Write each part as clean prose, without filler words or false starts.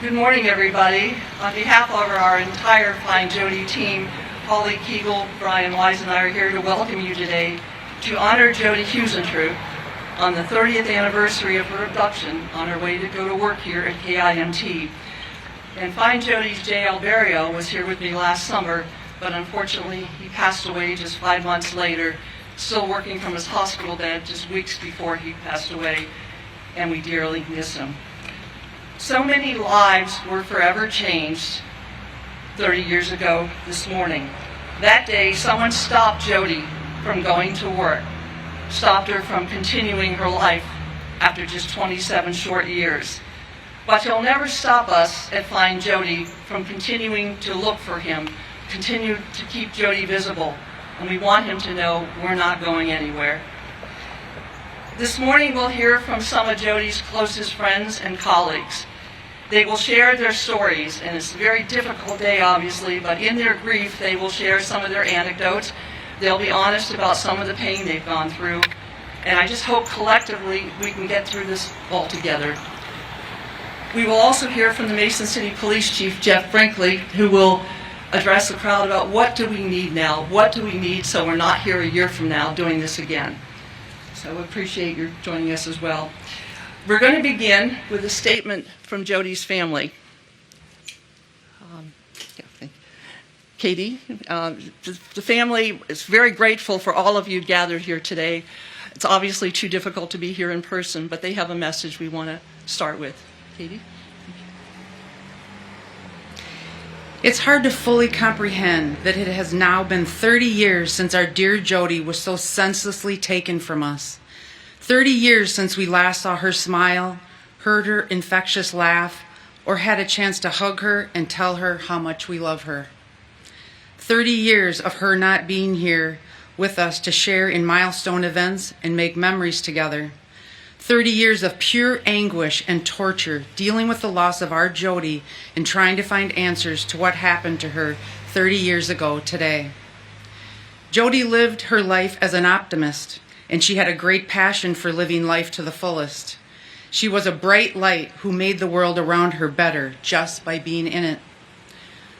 Good morning, everybody. On behalf of our entire Find Jodi team, Holly Kegel, Brian Wise, and I are here to welcome you today to honor Jodi Huisentruit on the 30th anniversary of her abduction on her way to go to work here at KIMT. And Find Jodi's Jay Alberio was here with me last summer, but unfortunately he passed away just 5 months later, still working from his hospital bed just weeks before he passed away, and we dearly miss him. So many lives were forever changed 30 years ago this morning. That day, someone stopped Jodi from going to work, stopped her from continuing her life after just 27 short years. But he'll never stop us at Find Jodi from continuing to look for him, continue to keep Jodi visible, and we want him to know we're not going anywhere. This morning we'll hear from some of Jodi's closest friends and colleagues. They will share their stories, and it's a very difficult day, obviously, but in their grief they will share some of their anecdotes. They'll be honest about some of the pain they've gone through, and I just hope collectively we can get through this all together. We will also hear from the Mason City Police Chief, Jeff Brinkley, who will address the crowd about what do we need now, what do we need so we're not here a year from now doing this again. So I appreciate your joining us as well. We're going to begin with a statement from Jodi's family. Katie, the family is very grateful for all of you gathered here today. It's obviously too difficult to be here in person, but they have a message we want to start with. Katie? It's hard to fully comprehend that it has now been 30 years since our dear Jodi was so senselessly taken from us. 30 years since we last saw her smile, heard her infectious laugh, or had a chance to hug her and tell her how much we love her. 30 years of her not being here with us to share in milestone events and make memories together. 30 years of pure anguish and torture dealing with the loss of our Jodi and trying to find answers to what happened to her 30 years ago today. Jodi lived her life as an optimist, and she had a great passion for living life to the fullest. She was a bright light who made the world around her better just by being in it.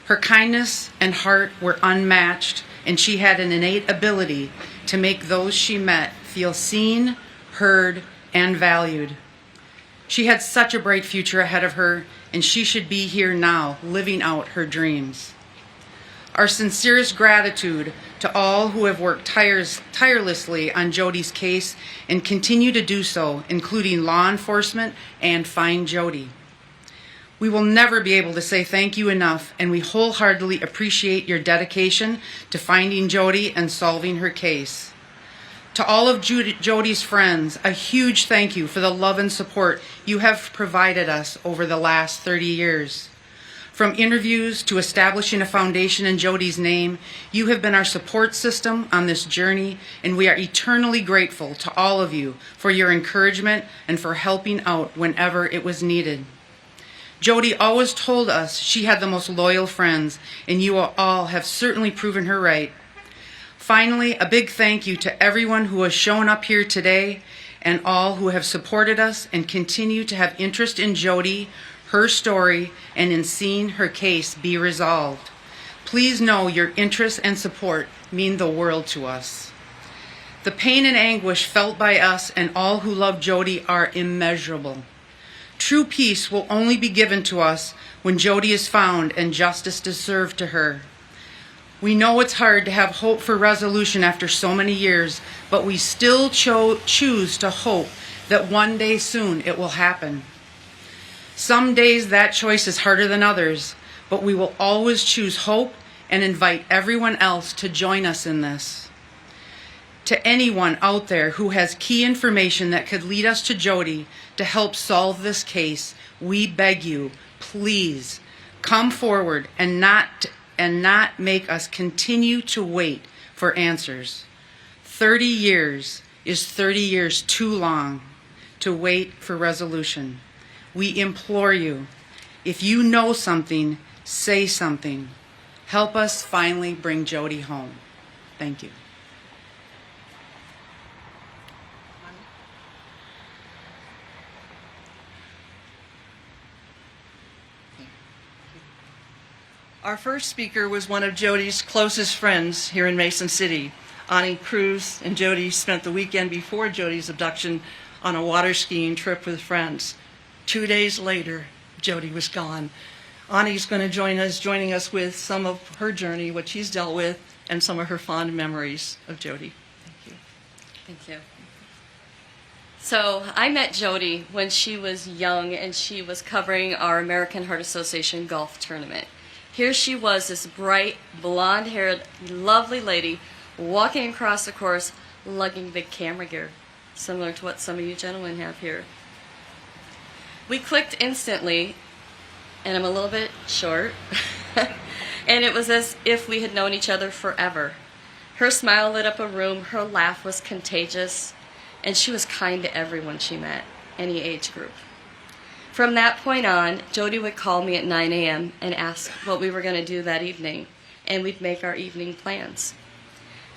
Her kindness and heart were unmatched, and she had an innate ability to make those she met feel seen, heard, and valued. She had such a bright future ahead of her, and she should be here now, living out her dreams. Our sincerest gratitude to all who have worked tirelessly on Jodi's case and continue to do so, including law enforcement and Find Jodi. We will never be able to say thank you enough, and we wholeheartedly appreciate your dedication to finding Jodi and solving her case. To all of Jodi's friends, a huge thank you for the love and support you have provided us over the last 30 years. From interviews to establishing a foundation in Jodi's name, you have been our support system on this journey, and we are eternally grateful to all of you for your encouragement and for helping out whenever it was needed. Jodi always told us she had the most loyal friends, and you all have certainly proven her right. Finally, a big thank you to everyone who has shown up here today and all who have supported us and continue to have interest in Jodi, her story, and in seeing her case be resolved. Please know your interest and support mean the world to us. The pain and anguish felt by us and all who love Jodi are immeasurable. True peace will only be given to us when Jodi is found and justice is served to her. We know it's hard to have hope for resolution after so many years, but we still choose to hope that one day soon it will happen. Some days that choice is harder than others, but we will always choose hope and invite everyone else to join us in this. To anyone out there who has key information that could lead us to Jodi to help solve this case, we beg you, please come forward and not make us continue to wait for answers. 30 years is 30 years too long to wait for resolution. We implore you, if you know something, say something. Help us finally bring Jodi home. Thank you. Our first speaker was one of Jodi's closest friends here in Mason City. Ani Cruz and Jodi spent the weekend before Jodi's abduction on a water skiing trip with friends. 2 days later, Jodi was gone. Ani's going to joining us with some of her journey, what she's dealt with, and some of her fond memories of Jodi. Thank you. Thank you. So I met Jodi when she was young and she was covering our American Heart Association golf tournament. Here she was, this bright, blonde-haired, lovely lady, walking across the course, lugging big camera gear, similar to what some of you gentlemen have here. We clicked instantly, and I'm a little bit short, and it was as if we had known each other forever. Her smile lit up a room, her laugh was contagious, and she was kind to everyone she met, any age group. From that point on, Jodi would call me at 9 a.m. and ask what we were going to do that evening, and we'd make our evening plans.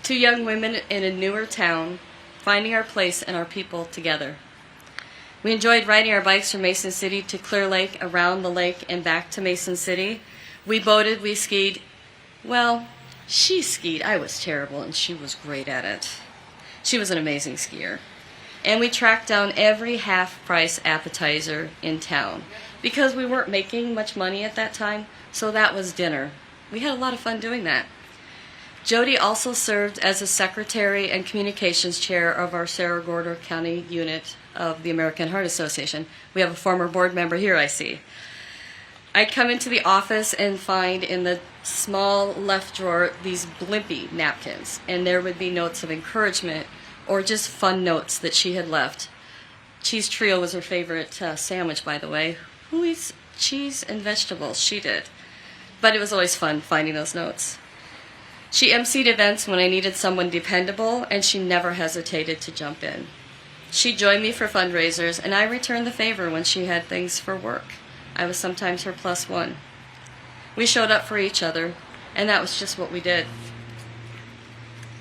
Two young women in a newer town, finding our place and our people together. We enjoyed riding our bikes from Mason City to Clear Lake, around the lake, and back to Mason City. We boated, we skied. Well, she skied. I was terrible, and she was great at it. She was an amazing skier. And we tracked down every half-price appetizer in town because we weren't making much money at that time, so that was dinner. We had a lot of fun doing that. Jodi also served as the secretary and communications chair of our Cerro Gordo County unit of the American Heart Association. We have a former board member here, I see. I'd come into the office and find in the small left drawer these blimpy napkins, and there would be notes of encouragement or just fun notes that she had left. Cheese trio was her favorite sandwich, by the way. Who eats cheese and vegetables? She did. But it was always fun finding those notes. She emceed events when I needed someone dependable, and she never hesitated to jump in. She joined me for fundraisers, and I returned the favor when she had things for work. I was sometimes her plus one. We showed up for each other, and that was just what we did.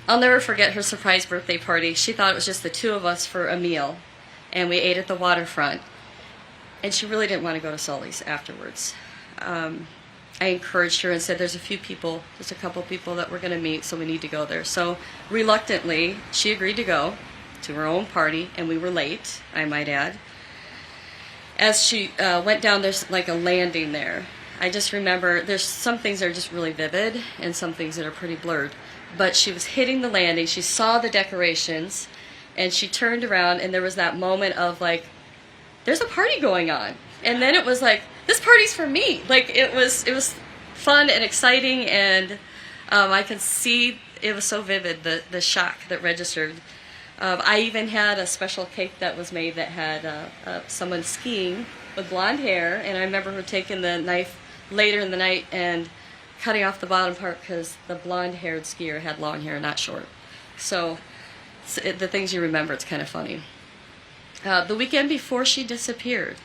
I'll never forget her surprise birthday party. She thought it was just the two of us for a meal, and we ate at the waterfront. And she really didn't want to go to Sully's afterwards. I encouraged her and said, there's a couple people that we're going to meet, so we need to go there. So reluctantly, she agreed to go to her own party, and we were late, I might add. As she went down, there's like a landing there. I just remember there's some things that are just really vivid and some things that are pretty blurred. But she was hitting the landing, she saw the decorations, and she turned around, and there was that moment of like, there's a party going on. And then it was like, this party's for me. Like it was fun and exciting, and I could see it was so vivid, the shock that registered. I even had a special cake that was made that had someone skiing with blonde hair, and I remember her taking the knife later in the night and cutting off the bottom part because the blonde-haired skier had long hair, not short. So the things you remember, it's kind of funny. The weekend before she disappeared,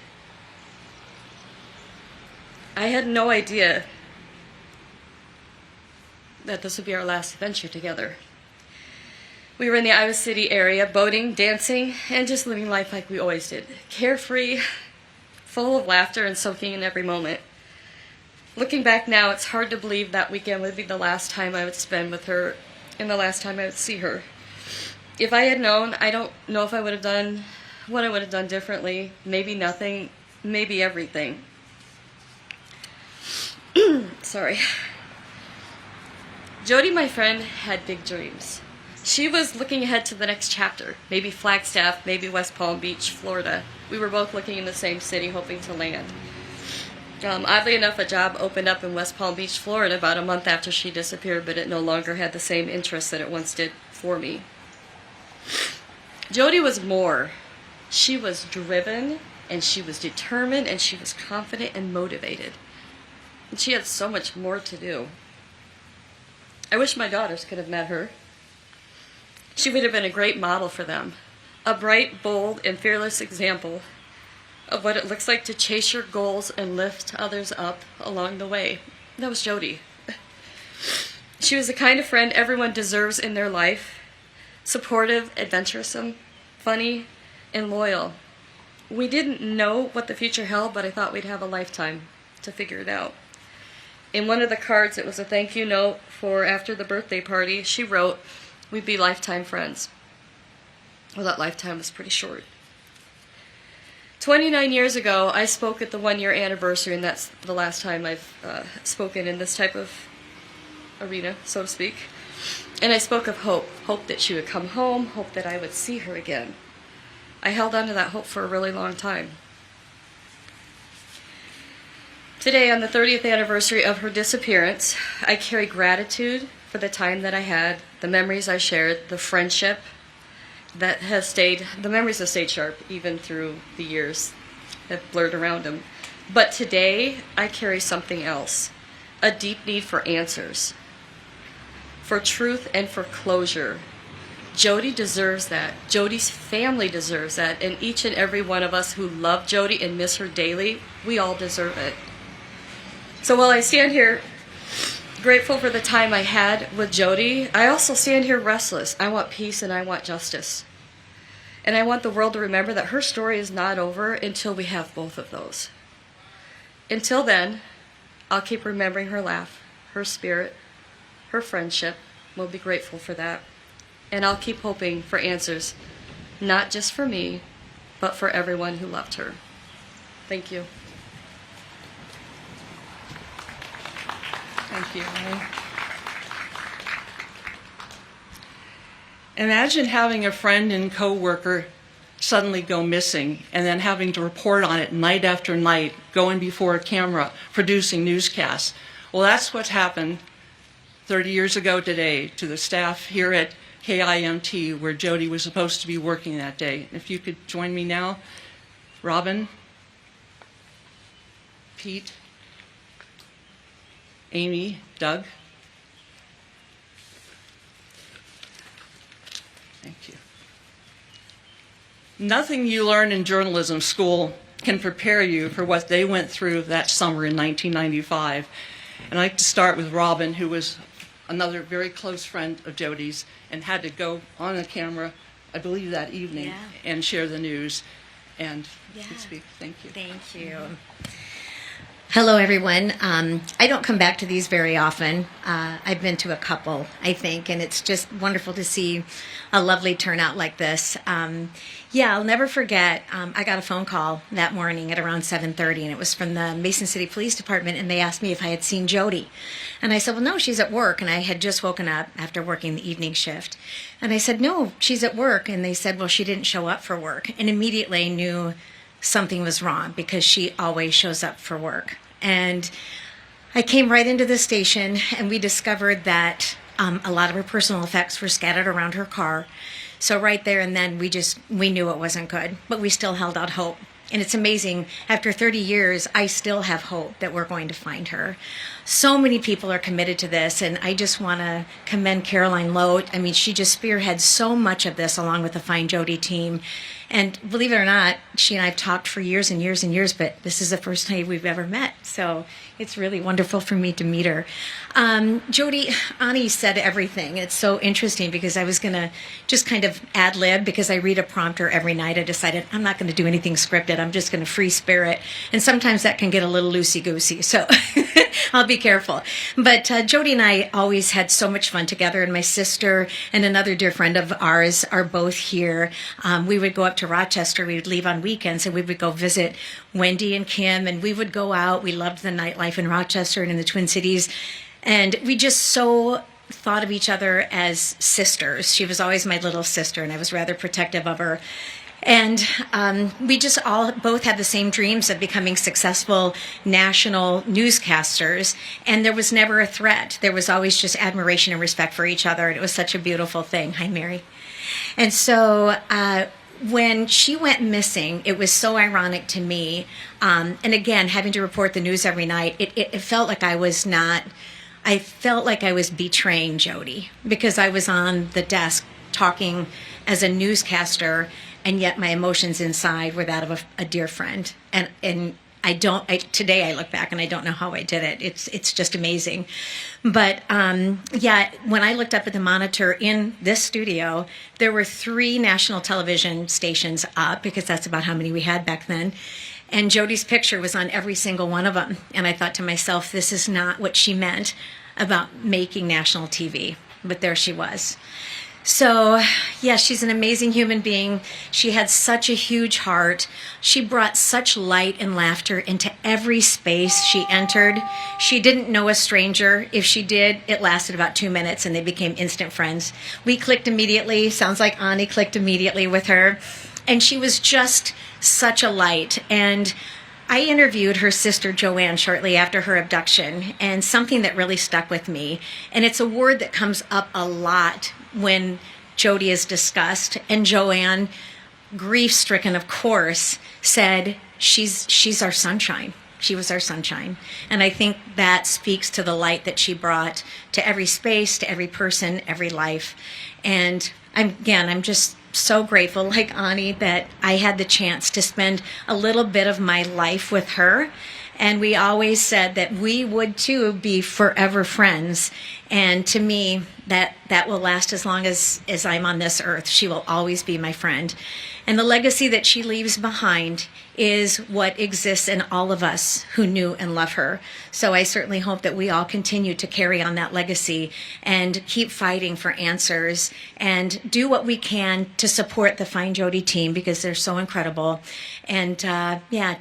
I had no idea that this would be our last adventure together. We were in the Iowa City area, boating, dancing, and just living life like we always did. Carefree, full of laughter, and soaking in every moment. Looking back now, it's hard to believe that weekend would be the last time I would spend with her and the last time I would see her. If I had known, I don't know if I would have done what I would have done differently. Maybe nothing, maybe everything. Sorry. Jodi, my friend, had big dreams. She was looking ahead to the next chapter, maybe Flagstaff, maybe West Palm Beach, Florida. We were both looking in the same city, hoping to land. Oddly enough, a job opened up in West Palm Beach, Florida about a month after she disappeared, but it no longer had the same interest that it once did for me. Jodi was more. She was driven, and she was determined, and she was confident and motivated. And she had so much more to do. I wish my daughters could have met her. She would have been a great model for them. A bright, bold, and fearless example of what it looks like to chase your goals and lift others up along the way. That was Jodi. She was the kind of friend everyone deserves in their life. Supportive, adventuresome, funny, and loyal. We didn't know what the future held, but I thought we'd have a lifetime to figure it out. In one of the cards, it was a thank you note for after the birthday party. She wrote, "We'd be lifetime friends." Well, that lifetime was pretty short. 29 years ago, I spoke at the 1-year anniversary, and that's the last time I've spoken in this type of arena, so to speak. And I spoke of hope. Hope that she would come home, hope that I would see her again. I held on to that hope for a really long time. Today, on the 30th anniversary of her disappearance, I carry gratitude for the time that I had, the memories I shared, the friendship that has stayed, the memories have stayed sharp even through the years that blurred around them. But today, I carry something else, a deep need for answers, for truth and for closure. Jodi deserves that. Jodi's family deserves that. And each and every one of us who love Jodi and miss her daily, we all deserve it. So while I stand here grateful for the time I had with Jodi, I also stand here restless. I want peace and I want justice. And I want the world to remember that her story is not over until we have both of those. Until then, I'll keep remembering her laugh, her spirit, her friendship. We'll be grateful for that. And I'll keep hoping for answers, not just for me, but for everyone who loved her. Thank you. Thank you. Imagine having a friend and coworker suddenly go missing and then having to report on it night after night, going before a camera, producing newscasts. Well, that's what happened 30 years ago today to the staff here at KIMT, where Jodi was supposed to be working that day. If you could join me now, Robin, Pete, Amy, Doug. Thank you. Nothing you learn in journalism school can prepare you for what they went through that summer in 1995. And I'd like to start with Robin, who was another very close friend of Jodi's and had to go on the camera, I believe that evening, and share the news. And you can speak. Thank you. Thank you. Hello, everyone. I don't come back to these very often. I've been to a couple, I think, and it's just wonderful to see a lovely turnout like this. I'll never forget, I got a phone call that morning at around 7:30, and it was from the Mason City Police Department, and they asked me if I had seen Jodi. And I said, well, no, she's at work, and I had just woken up after working the evening shift. And I said, no, she's at work. And they said, well, she didn't show up for work. And immediately knew something was wrong because she always shows up for work. And I came right into the station, and we discovered that a lot of her personal effects were scattered around her car. So right there and then, we knew it wasn't good, but we still held out hope. And it's amazing, after 30 years, I still have hope that we're going to find her. So many people are committed to this, and I just want to commend Caroline Lowe. I mean, she just spearheads so much of this along with the fine Jodi team. And believe it or not, she and I have talked for years and years and years, but this is the first time we've ever met. So it's really wonderful for me to meet her. Jodi, Ani said everything. It's so interesting because I was going to just kind of ad-lib because I read a prompter every night. I decided I'm not going to do anything scripted. I'm just going to free spirit. And sometimes that can get a little loosey-goosey. So I'll be careful. But Jodi and I always had so much fun together. And my sister and another dear friend of ours are both here. We would go up to Rochester. We would leave on weekends and we would go visit Wendy and Kim, and we would go out. We loved the nightlife in Rochester and in the Twin Cities. And we just so thought of each other as sisters. She was always my little sister, and I was rather protective of her. And we just all both had the same dreams of becoming successful national newscasters. And there was never a threat. There was always just admiration and respect for each other. And it was such a beautiful thing. Hi, Mary. And so when she went missing, it was so ironic to me. And again, having to report the news every night, it felt like I felt like I was betraying Jodi because I was on the desk talking as a newscaster, and yet my emotions inside were that of a dear friend. And today I look back and I don't know how I did it. It's just amazing. But when I looked up at the monitor in this studio, there were 3 national television stations up because that's about how many we had back then. And Jodi's picture was on every single one of them. And I thought to myself, this is not what she meant about making national TV. But there she was. So, yeah, she's an amazing human being. She had such a huge heart. She brought such light and laughter into every space she entered. She didn't know a stranger. If she did, it lasted about 2 minutes and they became instant friends. We clicked immediately. Sounds like Ani clicked immediately with her. And she was just such a light. And I interviewed her sister Joanne shortly after her abduction, and something that really stuck with me, and it's a word that comes up a lot when Jodi is discussed, and Joanne, grief-stricken of course, said she's our sunshine. She was our sunshine. And I think that speaks to the light that she brought to every space, to every person, every life. And I'm just so grateful, like Ani, that I had the chance to spend a little bit of my life with her. And we always said that we would too be forever friends. And to me, that will last as long as I'm on this earth. She will always be my friend. And the legacy that she leaves behind is what exists in all of us who knew and love her. So I certainly hope that we all continue to carry on that legacy and keep fighting for answers and do what we can to support the Find Jodi team, because they're so incredible. And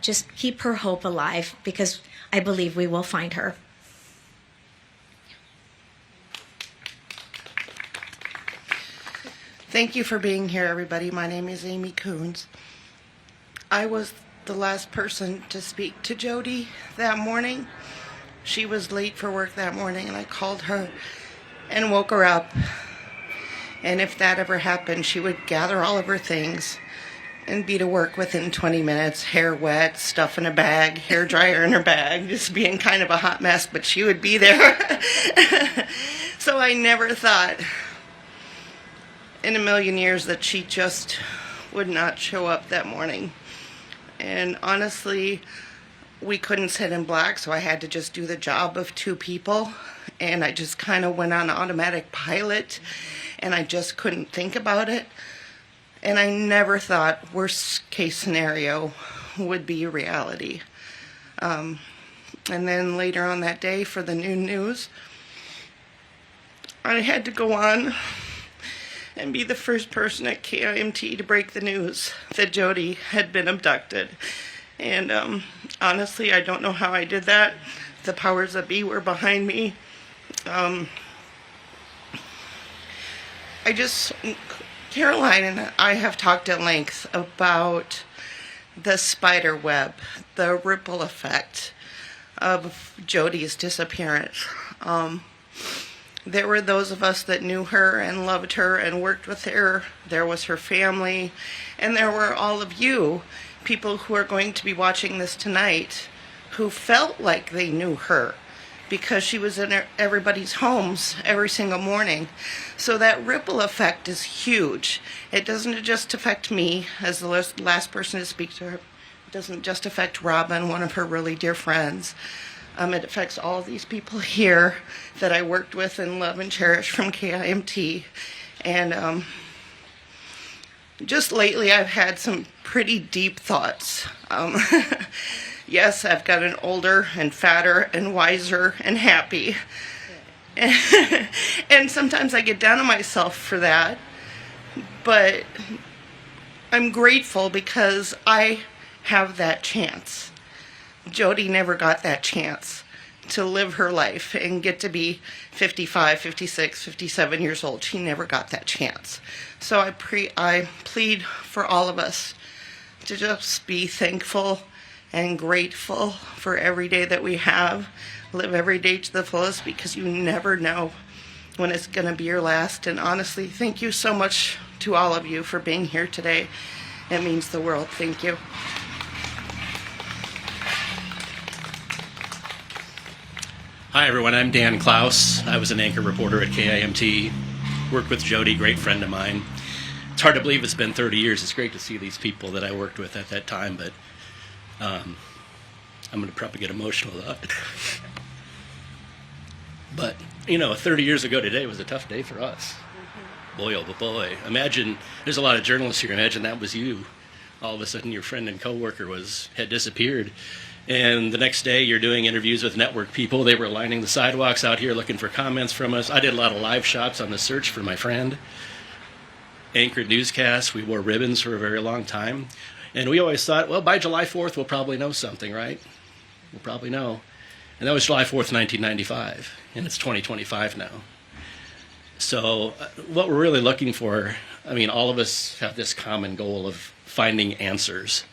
just keep her hope alive, because I believe we will find her. Thank you for being here, everybody. My name is Amy Coons. I was the last person to speak to Jodi that morning. She was late for work that morning, and I called her and woke her up. And if that ever happened, she would gather all of her things and be to work within 20 minutes, hair wet, stuff in a bag, hair dryer in her bag, just being kind of a hot mess, but she would be there. So I never thought in a million years that she just would not show up that morning. And honestly, we couldn't sit in black, so I had to just do the job of two people, and I just kind of went on automatic pilot, and I just couldn't think about it. And I never thought worst case scenario would be reality. And then later on that day for the noon news, I had to go on and be the first person at KIMT to break the news that Jodi had been abducted. And honestly, I don't know how I did that. The powers that be were behind me. Caroline and I have talked at length about the spider web, the ripple effect of Jodi's disappearance. There were those of us that knew her and loved her and worked with her. There was her family. And there were all of you, people who are going to be watching this tonight, who felt like they knew her because she was in everybody's homes every single morning. So that ripple effect is huge. It doesn't just affect me as the last person to speak to her. It doesn't just affect Robin, one of her really dear friends. It affects all of these people here that I worked with and love and cherish from KIMT. And just lately I've had some pretty deep thoughts. Yes, I've gotten older and fatter and wiser and happy. And sometimes I get down on myself for that. But I'm grateful because I have that chance. Jodi never got that chance to live her life and get to be 55, 56, 57 years old. She never got that chance. So I plead for all of us to just be thankful and grateful for every day that we have. Live every day to the fullest, because you never know when it's going to be your last. And honestly, thank you so much to all of you for being here today. It means the world. Thank you. Hi everyone, I'm Dan Klaus. I was an anchor reporter at KIMT. Worked with Jodi, great friend of mine. It's hard to believe it's been 30 years. It's great to see these people that I worked with at that time, but I'm going to probably get emotional about it. But, 30 years ago today was a tough day for us. Boy, oh boy. Imagine, there's a lot of journalists here, imagine that was you all of a sudden your friend and coworker had disappeared. And the next day you're doing interviews with network people. They were lining the sidewalks out here looking for comments from us. I did a lot of live shots on the search for my friend. Anchored newscasts. We wore ribbons for a very long time. And we always thought, well, by July 4th, we'll probably know something, right? We'll probably know. And that was July 4th, 1995. And it's 2025 now. So what we're really looking for, I mean, all of us have this common goal of finding answers.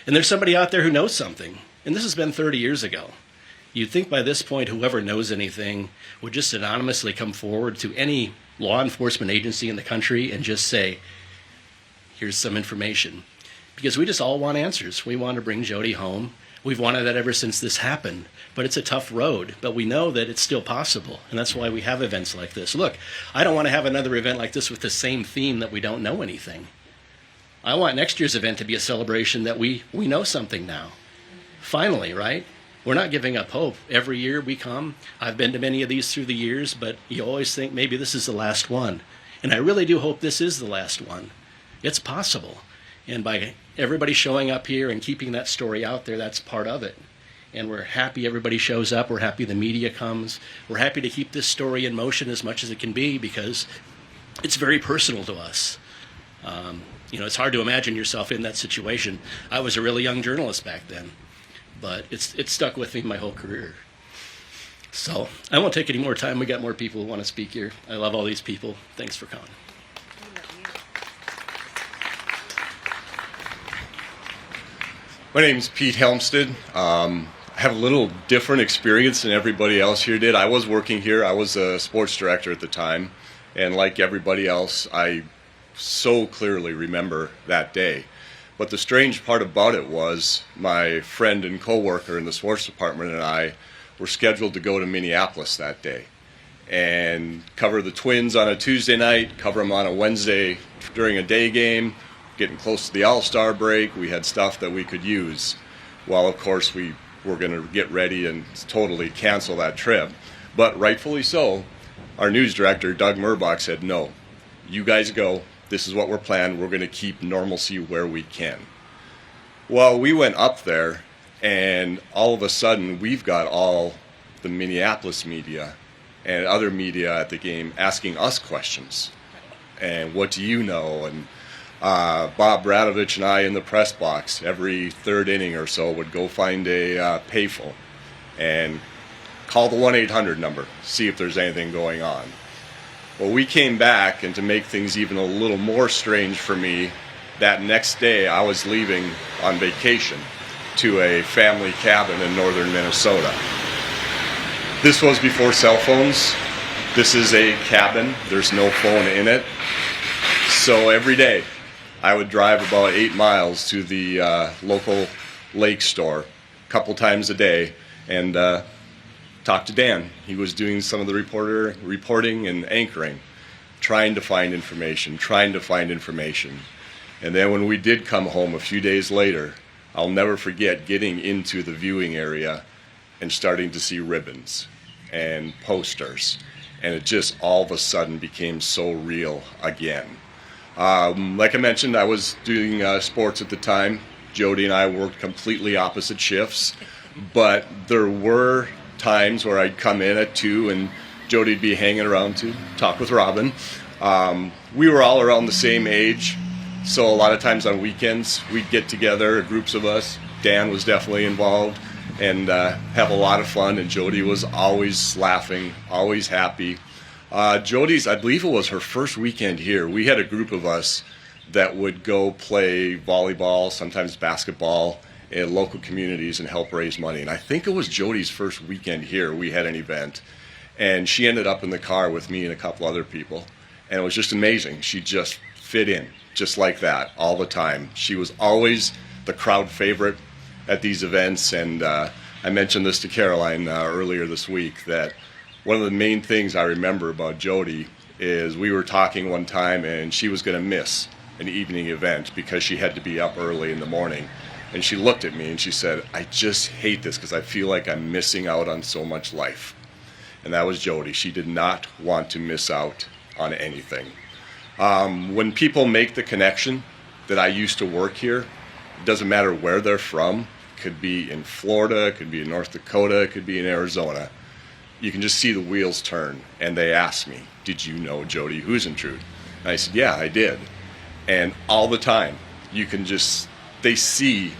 And there's somebody out there who knows something. And this has been 30 years ago. You'd think by this point, whoever knows anything would just anonymously come forward to any law enforcement agency in the country and just say, here's some information. Because we just all want answers. We want to bring Jodi home. We've wanted that ever since this happened. But it's a tough road. But we know that it's still possible. And that's why we have events like this. Look, I don't want to have another event like this with the same theme that we don't know anything. I want next year's event to be a celebration that we know something now. Finally, right? We're not giving up hope. Every year we come. I've been to many of these through the years, but you always think maybe this is the last one. And I really do hope this is the last one. It's possible. And by everybody showing up here and keeping that story out there, that's part of it. And we're happy everybody shows up. We're happy the media comes. We're happy to keep this story in motion as much as it can be because it's very personal to us. It's hard to imagine yourself in that situation. I was a really young journalist back then, but it's stuck with me my whole career. So I won't take any more time. We got more people who want to speak here. I love all these people. Thanks for coming. My name's Pete Helmstead. I have a little different experience than everybody else here did. I was working here. I was a sports director at the time. And like everybody else, I so clearly remember that day. But the strange part about it was my friend and coworker in the sports department and I were scheduled to go to Minneapolis that day and cover the Twins on a Tuesday night, cover them on a Wednesday during a day game. Getting close to the All-Star break, we had stuff that we could use. Well, of course, we were going to get ready and totally cancel that trip. But rightfully so, our news director, Doug Murbach, said, no, you guys go. This is what we're planning. We're going to keep normalcy where we can. Well, we went up there, and all of a sudden, we've got all the Minneapolis media and other media at the game asking us questions. And what do you know? And Bob Bradovich and I in the press box every third inning or so would go find a payphone and call the 1-800 number, see if there's anything going on. Well, we came back, and to make things even a little more strange for me, that next day I was leaving on vacation to a family cabin in northern Minnesota. This was before cell phones. This is a cabin. There's no phone in it. So every day I would drive about 8 miles to the local lake store a couple times a day and talk to Dan. He was doing some of the reporting and anchoring, trying to find information. And then when we did come home a few days later, I'll never forget getting into the viewing area and starting to see ribbons and posters. And it just all of a sudden became so real again. Like I mentioned, I was doing sports at the time. Jodi and I worked completely opposite shifts, but there were times where I'd come in at 2 and Jodi'd be hanging around to talk with Robin. We were all around the same age, so a lot of times on weekends we'd get together, groups of us. Dan was definitely involved, and have a lot of fun, and Jodi was always laughing, always happy. Jodi's, I believe it was her first weekend here. We had a group of us that would go play volleyball, sometimes basketball, in local communities and help raise money. And I think it was Jodi's first weekend here. We had an event, and she ended up in the car with me and a couple other people. And it was just amazing. She just fit in, just like that, all the time. She was always the crowd favorite at these events. And I mentioned this to Caroline earlier this week, that one of the main things I remember about Jodi is we were talking one time and she was going to miss an evening event because she had to be up early in the morning. And she looked at me and she said, I just hate this because I feel like I'm missing out on so much life. And that was Jodi. She did not want to miss out on anything. When people make the connection that I used to work here, It doesn't matter where they're from. Could be in Florida, could be in North Dakota, could be in Arizona. You can just see the wheels turn. And they asked me, did you know Jodi Huisentruit? And I said, yeah, I did. And all the time, they see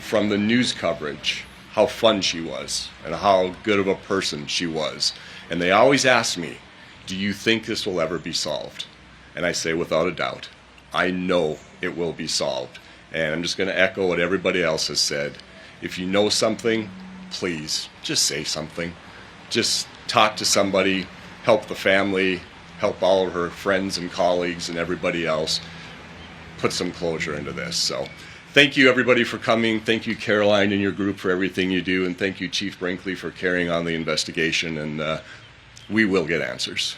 from the news coverage how fun she was and how good of a person she was. And they always ask me, do you think this will ever be solved? And I say, without a doubt, I know it will be solved. And I'm just going to echo what everybody else has said. If you know something, please just say something. Just talk to somebody, help the family, help all of her friends and colleagues and everybody else put some closure into this. So thank you, everybody, for coming. Thank you, Caroline and your group, for everything you do. And thank you, Chief Brinkley, for carrying on the investigation. And we will get answers.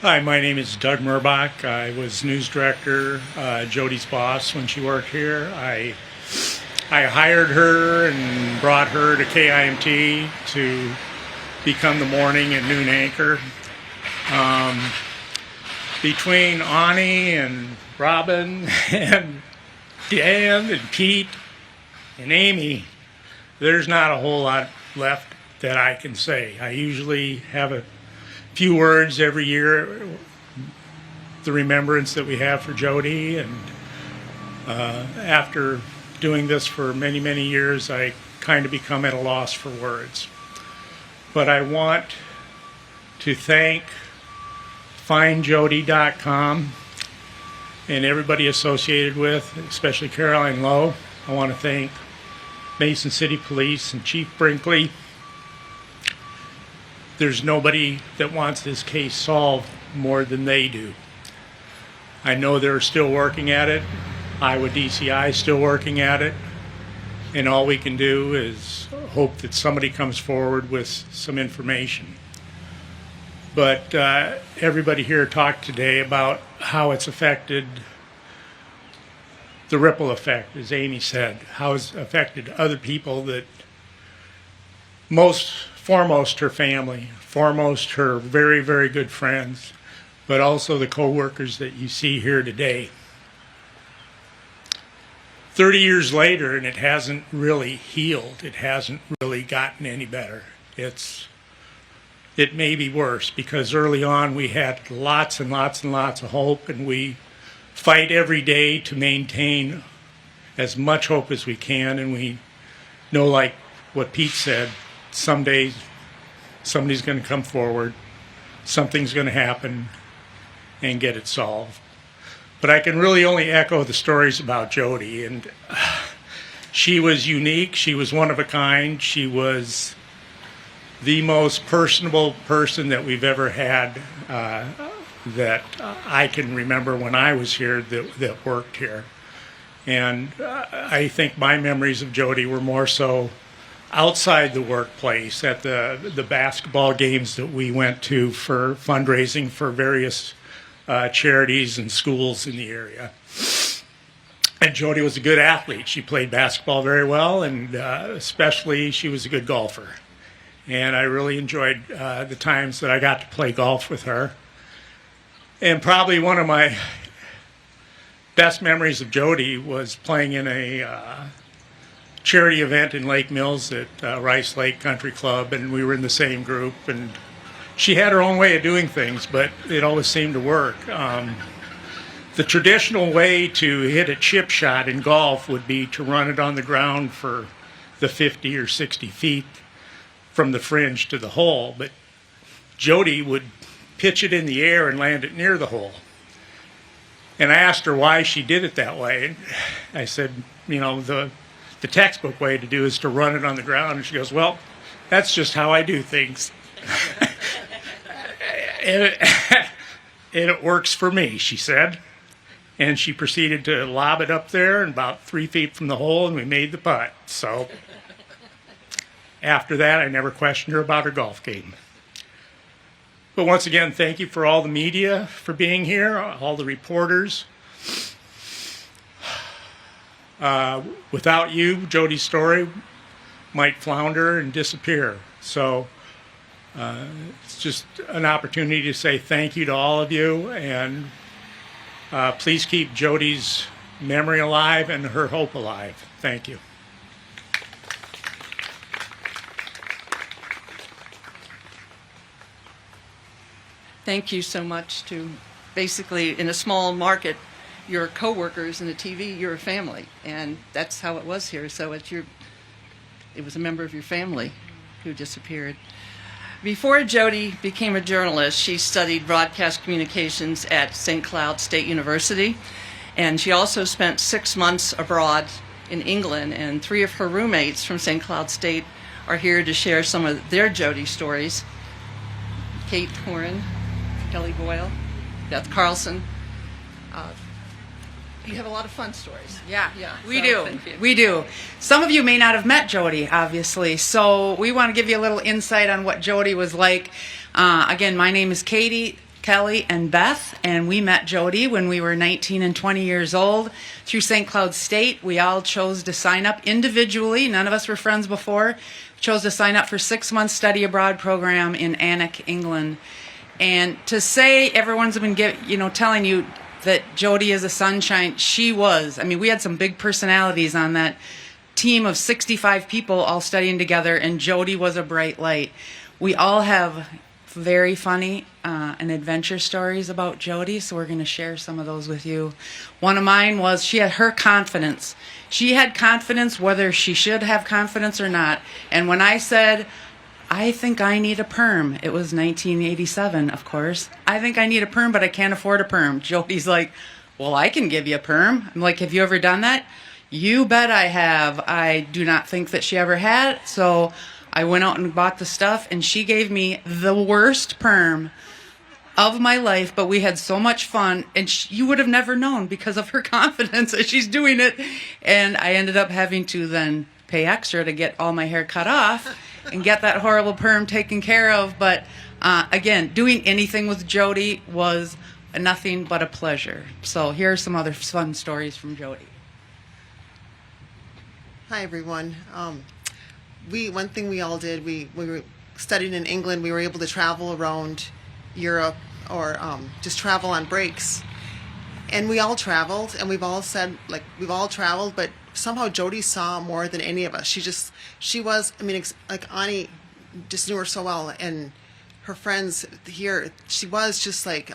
Hi, my name is Doug Murbach. I was news director, Jodi's boss when she worked here. I hired her and brought her to KIMT to become the morning and noon anchor. Between Ani and Robin and Dan and Pete and Amy, there's not a whole lot left that I can say. I usually have a few words every year, the remembrance that we have for Jodi, and after doing this for many, many years, I kind of become at a loss for words. But I want to thank FindJodi.com and everybody associated with, especially Caroline Lowe. I want to thank Mason City Police and Chief Brinkley. There's nobody that wants this case solved more than they do. I know they're still working at it. Iowa DCI is still working at it. And all we can do is hope that somebody comes forward with some information. But everybody here talked today about how it's affected, the ripple effect, as Amy said, how it's affected other people that foremost her family, foremost her very, very good friends, but also the co-workers that you see here today. 30 years later, and it hasn't really healed. It hasn't really gotten any better. It may be worse, because early on we had lots and lots and lots of hope, and we fight every day to maintain as much hope as we can, and we know, like what Pete said, someday somebody's going to come forward, something's going to happen, and get it solved. But I can really only echo the stories about Jodi, and she was unique, she was one of a kind, she was the most personable person that we've ever had that I can remember when I was here that worked here. And I think my memories of Jodi were more so outside the workplace, at the basketball games that we went to for fundraising for various charities and schools in the area. And Jodi was a good athlete. She played basketball very well, and especially she was a good golfer. And I really enjoyed the times that I got to play golf with her. And probably one of my best memories of Jodi was playing in a charity event in Lake Mills at Rice Lake Country Club, and we were in the same group, and she had her own way of doing things, but it always seemed to work. The traditional way to hit a chip shot in golf would be to run it on the ground for the 50 or 60 feet from the fringe to the hole, but Jodi would pitch it in the air and land it near the hole. And I asked her why she did it that way. I said, you know, the textbook way to do is to run it on the ground. And she goes, well, that's just how I do things. and it works for me, she said. And she proceeded to lob it up there and about 3 feet from the hole, and we made the putt. So after that, I never questioned her about her golf game. But once again, thank you for all the media for being here, all the reporters. Without you, Jodi's story might flounder and disappear. So It's just an opportunity to say thank you to all of you, and please keep Jodi's memory alive and her hope alive. Thank you. Thank you so much to, basically, in a small market, your coworkers in the TV, you're a family, and that's how it was here. So it was a member of your family who disappeared. Before Jodi became a journalist, she studied broadcast communications at St. Cloud State University, and she also spent 6 months abroad in England, and 3 of her roommates from St. Cloud State are here to share some of their Jodi stories. Kate Horan, Kelly Boyle, Beth Carlson. You have a lot of fun stories. Yeah, we so do. thank you. We do. Some of you may not have met Jodi, obviously, so we want to give you a little insight on what Jodi was like. Again, my name is Katie, Kelly, and Beth, and we met Jodi when we were 19 and 20 years old through St. Cloud State. We all chose to sign up individually. None of us were friends before. Chose to sign up for 6 months study abroad program in Alnwick, England. And to say everyone's been telling you that Jodi is a sunshine, she was. I mean, we had some big personalities on that team of 65 people all studying together, and Jodi was a bright light. We all have very funny and adventure stories about Jodi, so we're going to share some of those with you. One of mine was she had her confidence. She had confidence whether she should have confidence or not. And when I said, I think I need a perm. It was 1987, of course. I think I need a perm, but I can't afford a perm. Jodi's like, well, I can give you a perm. I'm like, have you ever done that? You bet I have. I do not think that she ever had. So I went out and bought the stuff, and she gave me the worst perm of my life, but we had so much fun, and you would have never known because of her confidence as she's doing it. And I ended up having to then pay extra to get all my hair cut off and get that horrible perm taken care of. But again, doing anything with Jodi was nothing but a pleasure. So here are some other fun stories from Jodi. Hi, everyone. One thing we all did, we were studying in England. We were able to travel around Europe or just travel on breaks. And we all traveled, and we've all said, like, we've all traveled, but somehow Jodi saw more than any of us. She was, I mean, like Ani just knew her so well, and her friends here, she was just like,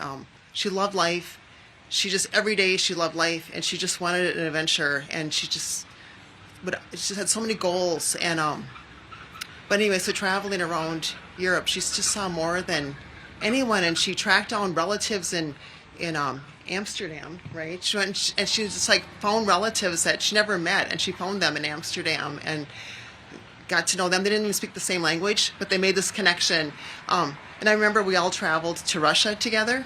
she loved life. She just, every day she loved life, and she just wanted an adventure, and she just had so many goals. And, but anyway, so traveling around Europe, she just saw more than anyone, and she tracked down relatives in Amsterdam, right? She went and she just like found relatives that she never met, and she found them in Amsterdam and got to know them. They didn't even speak the same language, but they made this connection. And I remember we all traveled to Russia together.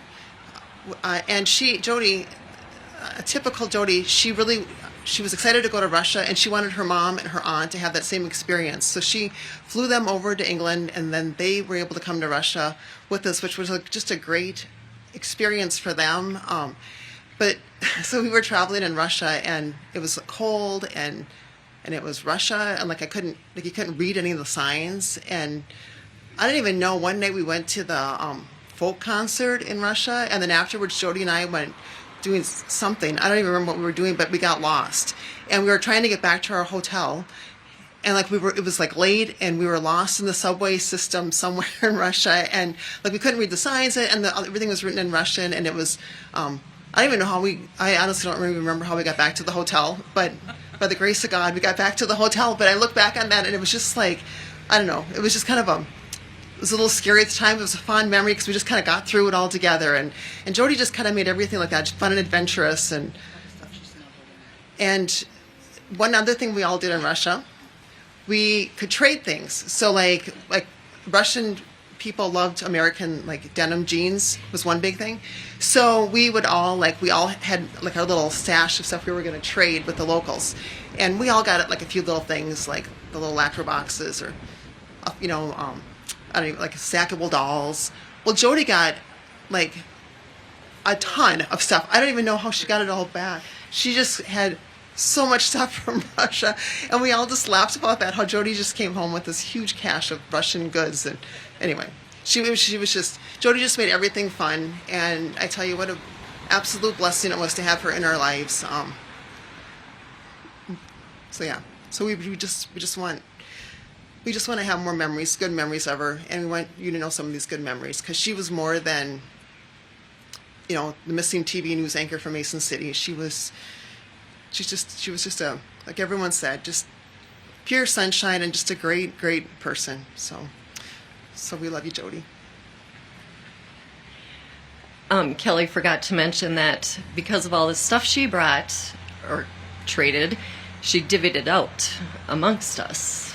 And Jodi, a typical Jodi, she was excited to go to Russia, and she wanted her mom and her aunt to have that same experience. So she flew them over to England, and then they were able to come to Russia with us, which was just a great experience for them. But so we were traveling in Russia, and it was cold, and it was Russia, and you couldn't read any of the signs. And I didn't even know. One night we went to the folk concert in Russia, and then afterwards Jodi and I went doing something. I don't even remember what we were doing, but we got lost, and we were trying to get back to our hotel. And it was like late, and we were lost in the subway system somewhere in Russia, and like we couldn't read the signs, and everything was written in Russian, and it was, I don't even know I honestly don't really remember how we got back to the hotel, but by the grace of God, we got back to the hotel. But I look back on that, and it was just like, I don't know, it was just kind of it was a little scary at the time. It was a fond memory because we just kind of got through it all together, and Jodi just kind of made everything like that, fun and adventurous. And one other thing we all did in Russia, we could trade things. So like Russian people loved American like denim jeans was one big thing. So we all had like our little stash of stuff we were going to trade with the locals, and we all got like a few little things like the little lacquer boxes or I don't know, like stackable dolls. Well, Jodi got like a ton of stuff. I don't even know how she got it all back. She just had so much stuff from Russia, and we all just laughed about that, how Jodi just came home with this huge cache of Russian goods. And anyway, she was just, Jodi just made everything fun, and I tell you what a absolute blessing it was to have her in our lives. So yeah, so we just want to have more memories, good memories of her, and we want you to know some of these good memories, because she was more than, you know, the missing TV news anchor from Mason City. She was just a, like everyone said, just pure sunshine and just a great person. So we love you, Jodi. Kelly forgot to mention that because of all the stuff she brought or traded, she divvied it out amongst us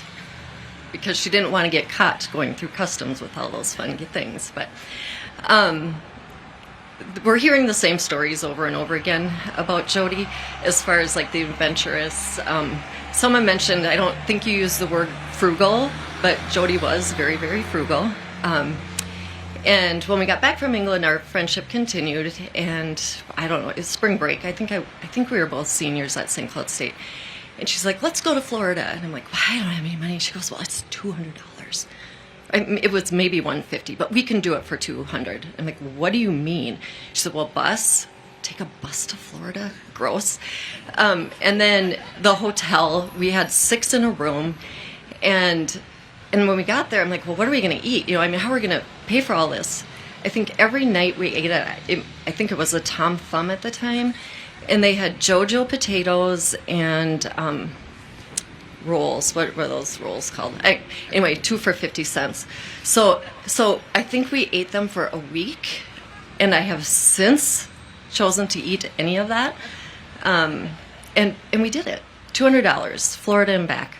because she didn't want to get caught going through customs with all those fun things. But we're hearing the same stories over and over again about Jodi as far as like the adventurous. Someone mentioned, I don't think you used the word frugal, but Jodi was very, very frugal. And when we got back from England, our friendship continued, and I don't know, it was spring break. I think we were both seniors at St. Cloud State. And she's like, let's go to Florida. And I'm like, well, I don't have any money. She goes, well, it's $200. It was maybe $150, but we can do it for $200. I'm like, what do you mean? She said, well, bus. Take a bus to Florida? Gross. And then the hotel, we had 6 in a room, and when we got there, I'm like, well, what are we going to eat? You know, I mean, how are we going to pay for all this? I think every night we ate I think it was a Tom Thumb at the time, and they had JoJo potatoes and rolls. What were those rolls called? Anyway, 2 for 50 cents. So I think we ate them for a week, and I have since chosen to eat any of that. And we did it. $200, Florida and back.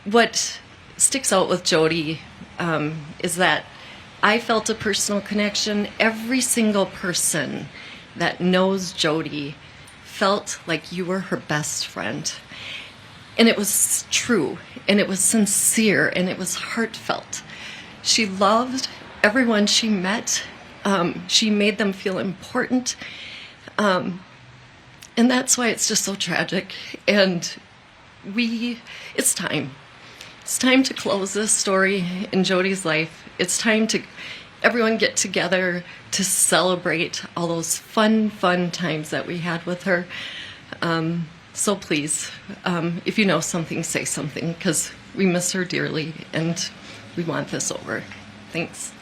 What sticks out with Jodi is that I felt a personal connection. Every single person that knows Jodi felt like you were her best friend. And it was true, and it was sincere, and it was heartfelt. She loved everyone she met. She made them feel important. And that's why it's just so tragic. And it's time. It's time to close this story in Jodi's life. It's time to everyone get together to celebrate all those fun times that we had with her. So please, if you know something, say something, because we miss her dearly and we want this over. Thanks.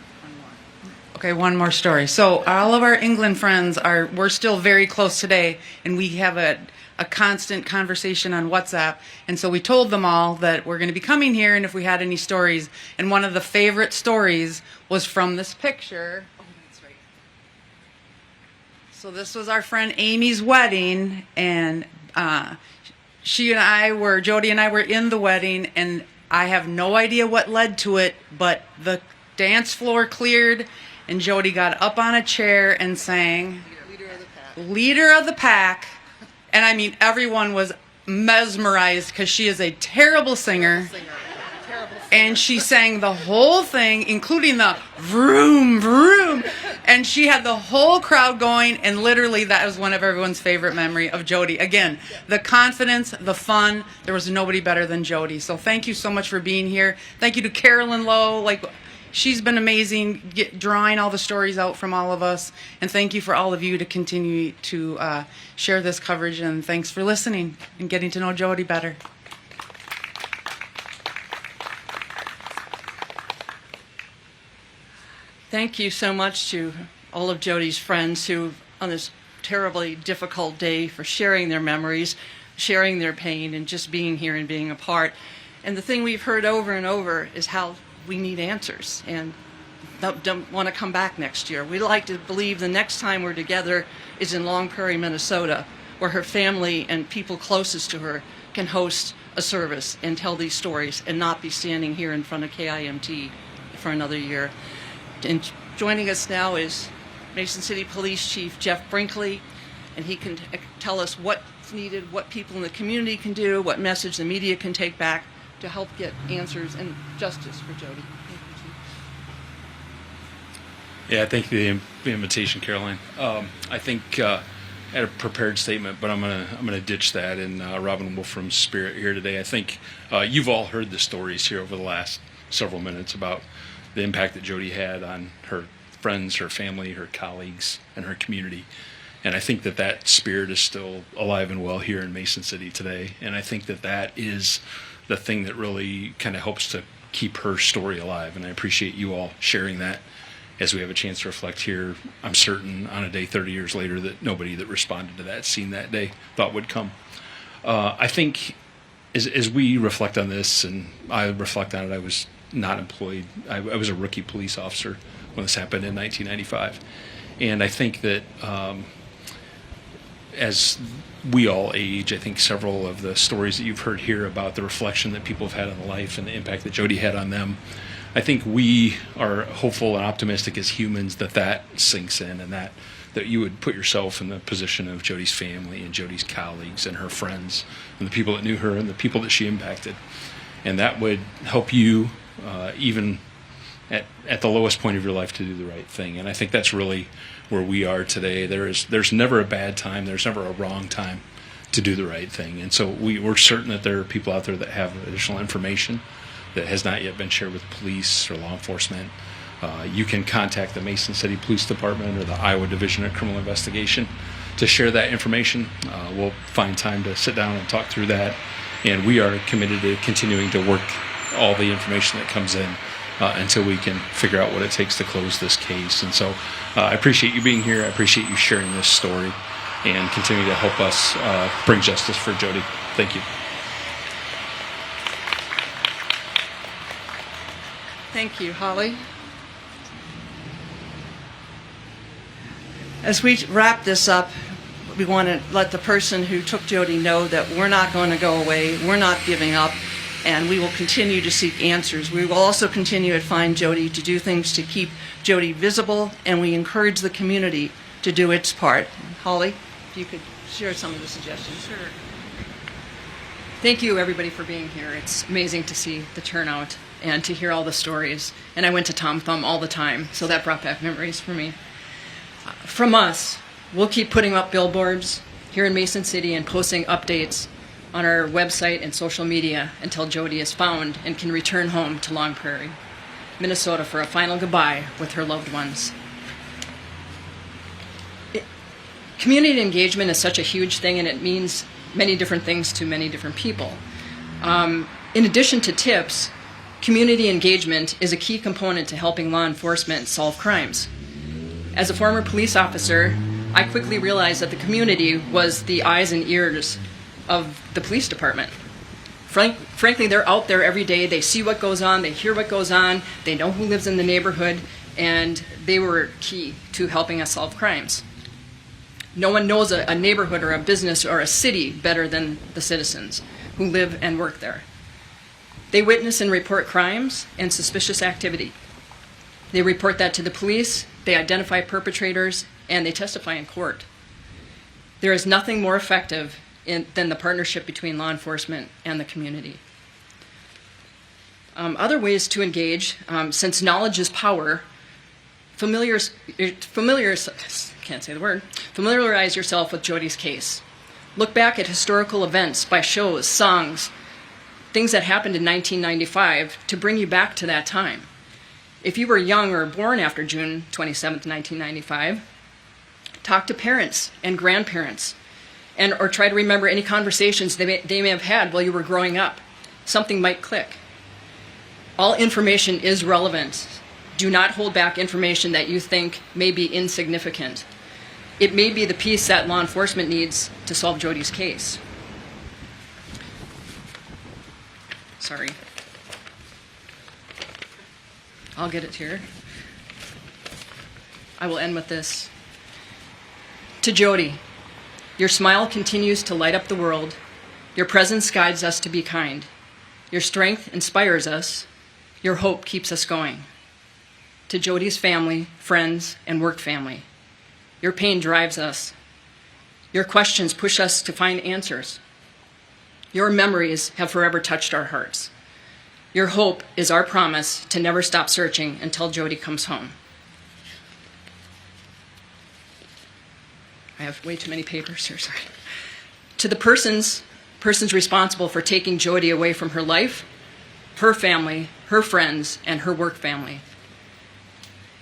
Okay, one more story. So all of our England friends we're still very close today, and we have a constant conversation on WhatsApp. And so we told them all that we're going to be coming here, and if we had any stories. And one of the favorite stories was from this picture. Oh, that's right. So this was our friend Amy's wedding, and Jodi and I were in the wedding, and I have no idea what led to it, but the dance floor cleared, and Jodi got up on a chair and sang Leader of the Pack. And I mean, everyone was mesmerized because she is a terrible singer. And she sang the whole thing, including the vroom, vroom. And she had the whole crowd going, and literally that was one of everyone's favorite memory of Jodi. Again, the confidence, the fun, there was nobody better than Jodi. So thank you so much for being here. Thank you to Carolyn Lowe. She's been amazing drawing all the stories out from all of us. And thank you for all of you to continue to share this coverage. And thanks for listening and getting to know Jodi better. Thank you so much to all of Jodi's friends who, on this terribly difficult day, for sharing their memories, sharing their pain, and just being here and being a part. And the thing we've heard over and over is how we need answers and don't want to come back next year. We like to believe the next time we're together is in Long Prairie, Minnesota, where her family and people closest to her can host a service and tell these stories and not be standing here in front of KIMT for another year. And joining us now is Mason City Police Chief Jeff Brinkley, and he can tell us what's needed, what people in the community can do, what message the media can take back to help get answers and justice for Jodi. Thank you, Chief. Yeah, thank you for the invitation, Caroline. I think I had a prepared statement, but I'm gonna ditch that in Robin Wolfram's spirit here today. I think you've all heard the stories here over the last several minutes about the impact that Jodi had on her friends, her family, her colleagues, and her community. And I think that that spirit is still alive and well here in Mason City today. And I think that that is the thing that really kind of helps to keep her story alive. And I appreciate you all sharing that as we have a chance to reflect here. I'm certain on a day 30 years later that nobody that responded to that scene that day thought would come. I think as we reflect on this, and I reflect on it, I was not employed. I was a rookie police officer when this happened in 1995. And I think that as we all age, I think several of the stories that you've heard here about the reflection that people have had on life and the impact that Jodi had on them, I think we are hopeful and optimistic as humans that that sinks in, and that you would put yourself in the position of Jodi's family and Jodi's colleagues and her friends and the people that knew her and the people that she impacted. And that would help you even at the lowest point of your life to do the right thing. And I think that's really where we are today. There's never a bad time. There's never a wrong time to do the right thing. And so we're certain that there are people out there that have additional information that has not yet been shared with police or law enforcement. You can contact the Mason City Police Department or the Iowa Division of Criminal Investigation to share that information. We'll find time to sit down and talk through that. And we are committed to continuing to work all the information that comes in until we can figure out what it takes to close this case. And so I appreciate you being here. I appreciate you sharing this story and continue to help us bring justice for Jodi. Thank you. Thank you, Holly. As we wrap this up, we want to let the person who took Jodi know that we're not going to go away, we're not giving up, and we will continue to seek answers. We will also continue at Find Jodi to do things to keep Jodi visible, and we encourage the community to do its part. Holly, if you could share some of the suggestions. Sure. Thank you, everybody, for being here. It's amazing to see the turnout and to hear all the stories. And I went to Tom Thumb all the time, so that brought back memories for me. From us, we'll keep putting up billboards here in Mason City and posting updates on our website and social media until Jodi is found and can return home to Long Prairie, Minnesota for a final goodbye with her loved ones. Community engagement is such a huge thing, and it means many different things to many different people. In addition to tips, community engagement is a key component to helping law enforcement solve crimes. As a former police officer, I quickly realized that the community was the eyes and ears of the police department. Frankly, they're out there every day. They see what goes on. They hear what goes on. They know who lives in the neighborhood. And they were key to helping us solve crimes. No one knows a neighborhood or a business or a city better than the citizens who live and work there. They witness and report crimes and suspicious activity. They report that to the police, they identify perpetrators, and they testify in court. There is nothing more effective than the partnership between law enforcement and the community. Other ways to engage, since knowledge is power, familiarize yourself with Jodi's case. Look back at historical events by shows, songs, things that happened in 1995 to bring you back to that time. If you were young or born after June 27th, 1995, talk to parents and grandparents, or try to remember any conversations they may have had while you were growing up. Something might click. All information is relevant. Do not hold back information that you think may be insignificant. It may be the piece that law enforcement needs to solve Jodi's case. Sorry. I'll get it here. I will end with this. To Jodi, your smile continues to light up the world. Your presence guides us to be kind. Your strength inspires us. Your hope keeps us going. To Jodi's family, friends, and work family, your pain drives us. Your questions push us to find answers. Your memories have forever touched our hearts. Your hope is our promise to never stop searching until Jodi comes home. I have way too many papers here, sorry. To the persons responsible for taking Jodi away from her life, her family, her friends, and her work family.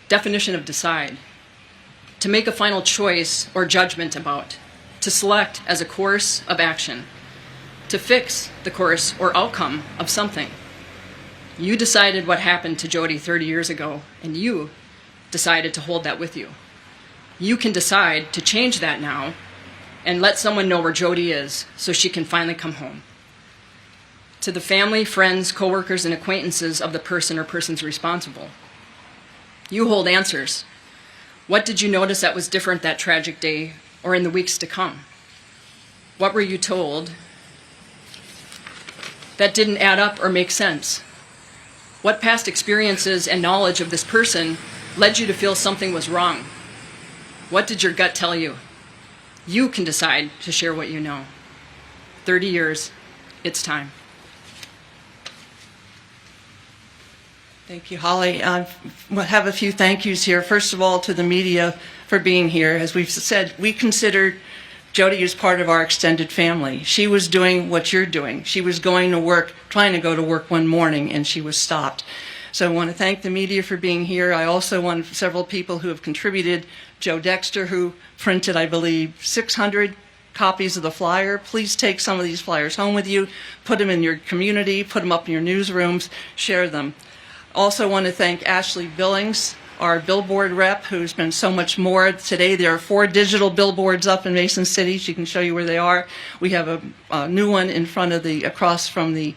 Definition of decide: to make a final choice or judgment about, to select as a course of action, to fix the course or outcome of something. You decided what happened to Jodi 30 years ago, and you decided to hold that with you. You can decide to change that now and let someone know where Jodi is so she can finally come home. To the family, friends, coworkers, and acquaintances of the person or persons responsible, you hold answers. What did you notice that was different that tragic day or in the weeks to come? What were you told that didn't add up or make sense? What past experiences and knowledge of this person led you to feel something was wrong? What did your gut tell you? You can decide to share what you know. 30 years, it's time. Thank you, Holly. I have a few thank yous here. First of all, to the media for being here. As we've said, we consider Jodi as part of our extended family. She was doing what you're doing. She was going to work, trying to go to work one morning, and she was stopped. So I want to thank the media for being here. I also want several people who have contributed. Joe Dexter, who printed, I believe, 600 copies of the flyer. Please take some of these flyers home with you. Put them in your community. Put them up in your newsrooms. Share them. Also want to thank Ashley Billings, our billboard rep, who's been so much more. Today there are 4 digital billboards up in Mason City. She can show you where they are. We have a new one in front of across from the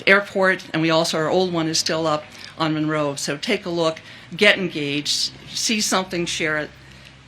airport, and we also, our old one is still up on Monroe. So take a look, get engaged, see something, share it.